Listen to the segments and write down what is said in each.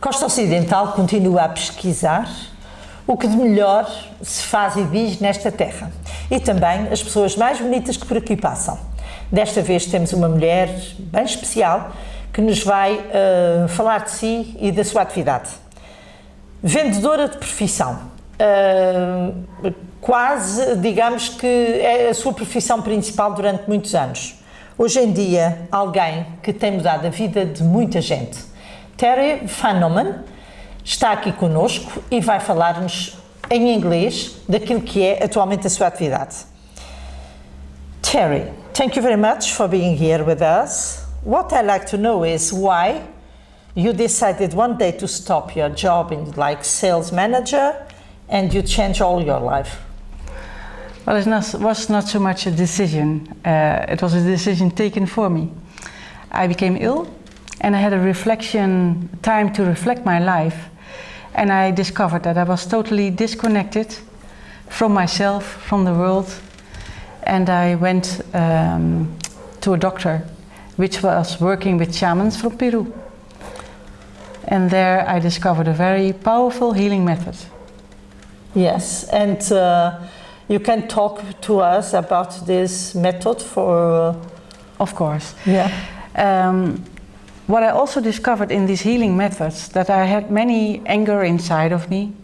Costa Ocidental continua a pesquisar o que de melhor se faz e diz nesta terra e também as pessoas mais bonitas que por aqui passam. Desta vez temos uma mulher bem especial que nos vai falar de si e da sua atividade. Vendedora de profissão, quase digamos que é a sua profissão principal durante muitos anos. Hoje em dia, alguém que tem mudado a vida de muita gente. Terri Van Ommen está aqui conosco e vai falar-nos em inglês daquilo que é atualmente a sua atividade. Terri, thank you very much for being here with us. What I'd like to know is why you decided one day to stop your job in like sales manager and you changed all your life. Well, it was not so much a decision, it was a decision taken for me. I became ill and I had time to reflect my life, and I discovered that I was totally disconnected from myself, from the world, and I went to a doctor which was working with shamans from Peru. And there I discovered a very powerful healing method. Yes, and you can talk to us about this method for... Of course. Yeah. What I also discovered in these healing methods, that I had many anger inside of me.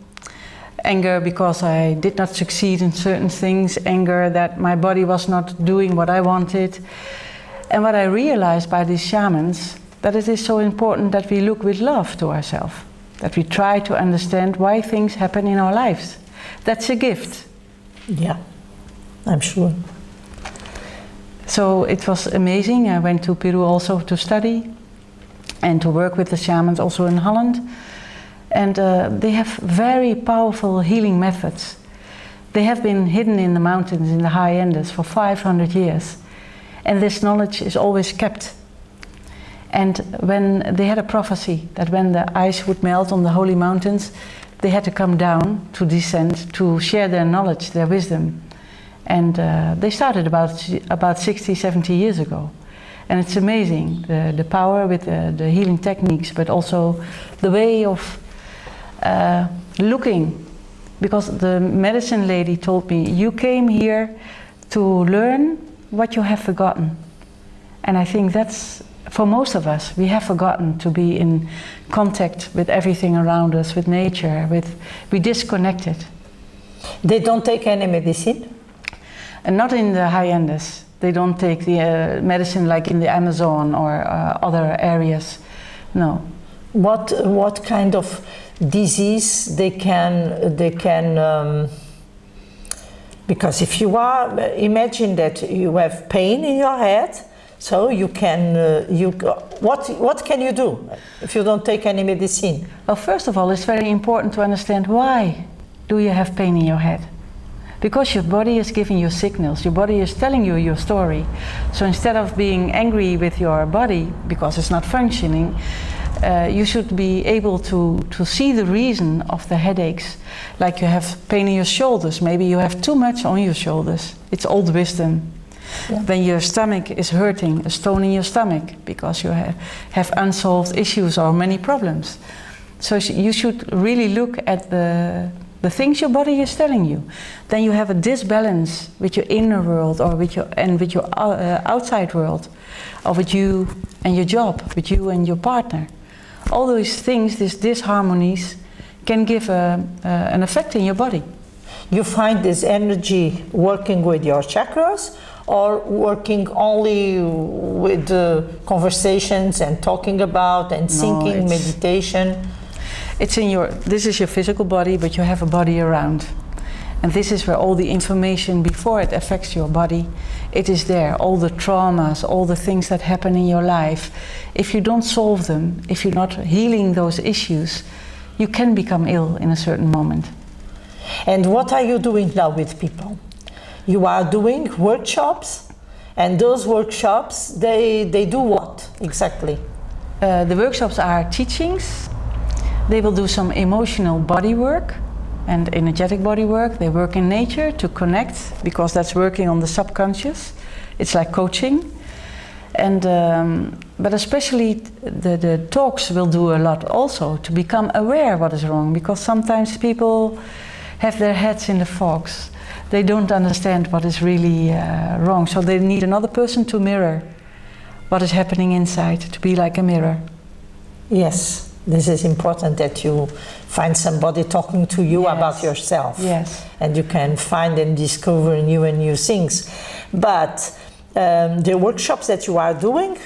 Anger because I did not succeed in certain things, anger that my body was not doing what I wanted. And what I realized by these shamans, that it is so important that we look with love to ourselves, that we try to understand why things happen in our lives. That's a gift. Yeah, I'm sure. So it was amazing. I went to Peru also to study and to work with the shamans also in Holland. And they have very powerful healing methods. They have been hidden in the mountains in the high Andes for 500 years. And this knowledge is always kept. And when they had a prophecy that when the ice would melt on the holy mountains, they had to come down to descend to share their knowledge, their wisdom. And they started about 60, 70 years ago. And it's amazing, the power with the healing techniques, but also the way of looking. Because the medicine lady told me, you came here to learn what you have forgotten. And I think that's, for most of us, we have forgotten to be in contact with everything around us, with nature, we disconnected. They don't take any medicine? And not in the high Andes. They don't take the medicine like in the Amazon or other areas. No. What kind of disease they can because if you are, imagine that you have pain in your head, so you can what can you do if you don't take any medicine? Well, first of all, it's very important to understand why do you have pain in your head. Because your body is giving you signals, your body is telling you your story. So instead of being angry with your body because it's not functioning, you should be able to see the reason of the headaches. Like you have pain in your shoulders, maybe you have too much on your shoulders. It's old wisdom. Yeah. When your stomach is hurting, a stone in your stomach, because you have unsolved issues or many problems. So you should really look at the things your body is telling you. Then you have a disbalance with your inner world or with your outside world, or with you and your job, with you and your partner. All those things, these disharmonies, can give an effect in your body. You find this energy working with your chakras or working only with conversations and talking about and thinking, meditation? It's in this is your physical body, but you have a body around. And this is where all the information before it affects your body, it is there, all the traumas, all the things that happen in your life. If you don't solve them, if you're not healing those issues, you can become ill in a certain moment. And what are you doing now with people? You are doing workshops, and those workshops, they do what exactly? The workshops are teachings. They will do some emotional body work and energetic body work. They work in nature to connect, because that's working on the subconscious. It's like coaching. And but especially the talks will do a lot also to become aware what is wrong, because sometimes people have their heads in the fogs. They don't understand what is really wrong, so they need another person to mirror what is happening inside, to be like a mirror. Yes, this is important that you find somebody talking to you about yourself. Yes. And you can find and discover new and new things. But the workshops that you are doing,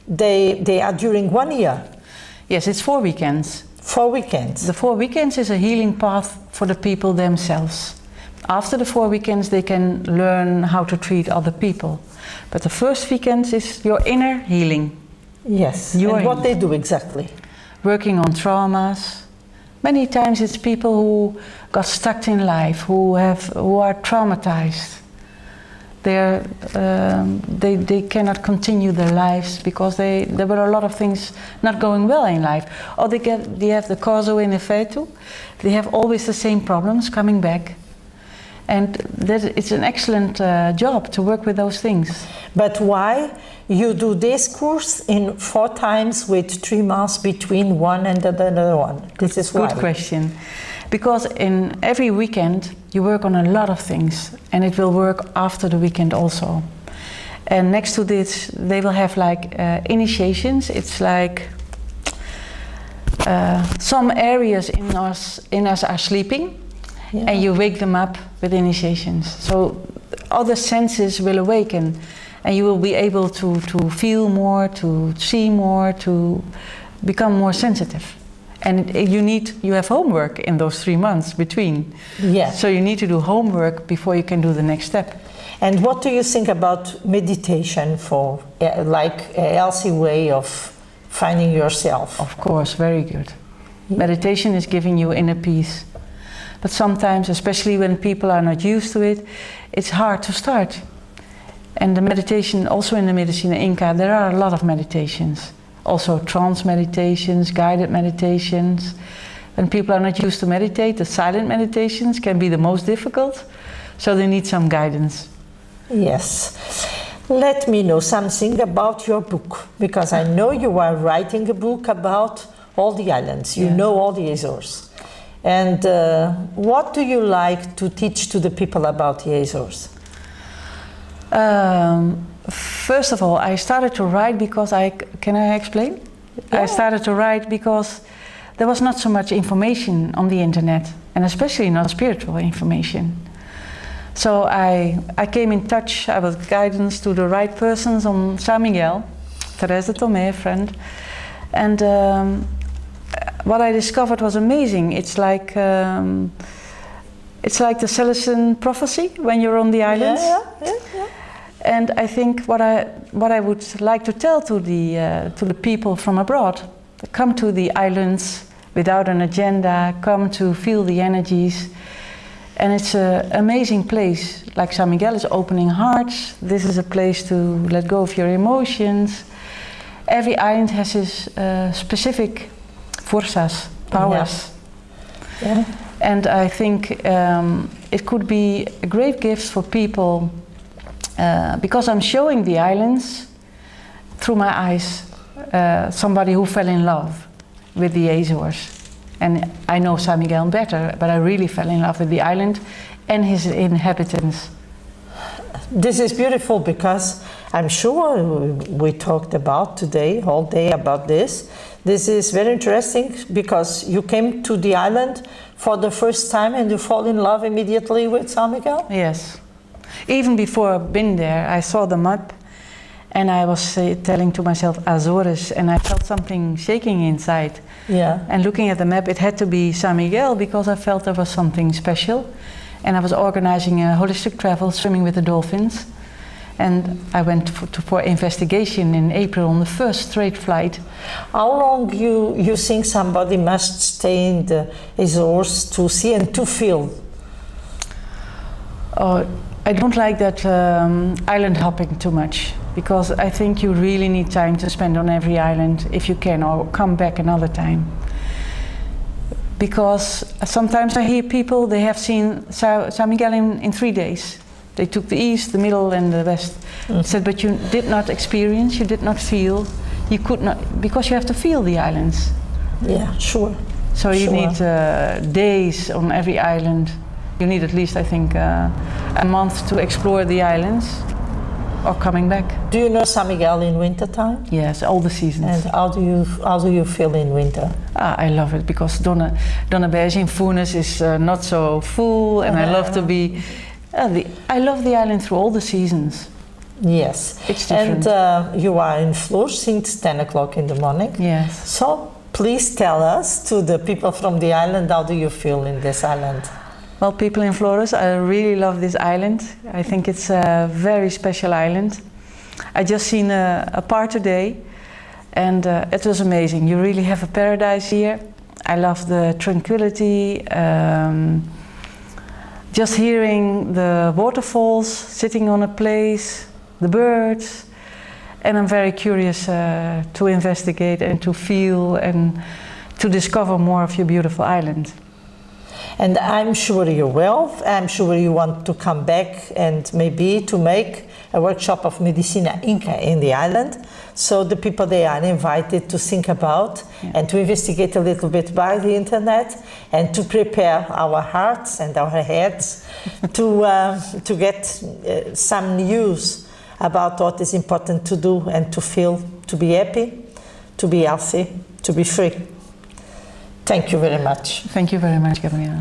they are during 1 year. Yes, it's 4 weekends. 4 weekends. The 4 weekends is a healing path for the people themselves. After the 4 weekends, they can learn how to treat other people. But the first weekend is your inner healing. Yes. And what they do exactly? Working on traumas. Many times it's people who got stuck in life, who are traumatized. They cannot continue their lives because there were a lot of things not going well in life. Or they have the causa and effetto. They have always the same problems coming back. And it's an excellent job to work with those things. But why you do this course in 4 times with 3 months between one and the other one? This is why. Good question. Because in every weekend you work on a lot of things, and it will work after the weekend also. And next to this, they will have like initiations. It's like some areas in us are sleeping. Yeah. And you wake them up with initiations. So other senses will awaken, and you will be able to feel more, to see more, to become more sensitive. And you have homework in those 3 months between. Yeah. So you need to do homework before you can do the next step. And what do you think about meditation for like a healthy way of finding yourself? Of course, very good. Yeah. Meditation is giving you inner peace. But sometimes, especially when people are not used to it, it's hard to start. And the meditation, also in the medicina Inca, there are a lot of meditations. Also trance meditations, guided meditations. When people are not used to meditate, the silent meditations can be the most difficult. So they need some guidance. Yes. Let me know something about your book, because I know you are writing a book about all the islands. You know all the Azores. And what do you like to teach to the people about the Azores? First of all, I started to write because can I explain? Yeah. I started to write because there was not so much information on the internet, and especially not spiritual information. So I came in touch, I was guidance to the right persons on San Miguel, Teresa Tomé, a friend, and what I discovered was amazing. It's like the Celestine prophecy when you're on the islands. Yeah. And I think what I would like to tell to the people from abroad: come to the islands without an agenda. Come to feel the energies, and it's an amazing place. Like San Miguel is opening hearts. This is a place to let go of your emotions. Every island has its specific forças, powers. Yeah. And I think it could be a great gift for people because I'm showing the islands through my eyes. Somebody who fell in love with the Azores. And I know San Miguel better, but I really fell in love with the island and his inhabitants. This is beautiful because I'm sure we talked about today, all day about this. This is very interesting because you came to the island for the first time and you fall in love immediately with San Miguel? Yes. Even before I've been there, I saw the map and I was telling to myself Azores, and I felt something shaking inside. Yeah. And looking at the map, it had to be San Miguel because I felt there was something special. And I was organizing a holistic travel, swimming with the dolphins. And I went for investigation in April on the first straight flight. How long you think somebody must stay in the Azores to see and to feel? Oh, I don't like that island hopping too much, because I think you really need time to spend on every island if you can, or come back another time. Because sometimes I hear people, they have seen San Miguel in 3 days. They took the east, the middle and the west. Mm-hmm. Said, but you did not experience, you did not feel, You could not, because you have to feel the islands. Yeah, sure. So you Sure. need days on every island. You need at least, I think, a month to explore the islands, or coming back. Do you know San Miguel in winter time? Yes, all the seasons. And how do you feel in winter? I love it because Dona Beige in Funes is not so full, and I love to be. I love the island through all the seasons. Yes. It's different. And you are in Flores since 10 o'clock in the morning. Yes. So please tell us, to the people from the island, how do you feel in this island? Well, people in Flores, I really love this island. I think it's a very special island. I just seen a part today, and it was amazing. You really have a paradise here. I love the tranquility, just hearing the waterfalls, sitting on a place, the birds, and I'm very curious to investigate and to feel and to discover more of your beautiful island. And I'm sure you will. I'm sure you want to come back and maybe to make a workshop of medicina Inca in the island. So the people they are invited to think about and to investigate a little bit by the internet and to prepare our hearts and our heads to get some news about what is important to do and to feel, to be happy, to be healthy, to be free. Thank you very much. Thank you very much, Gabriela.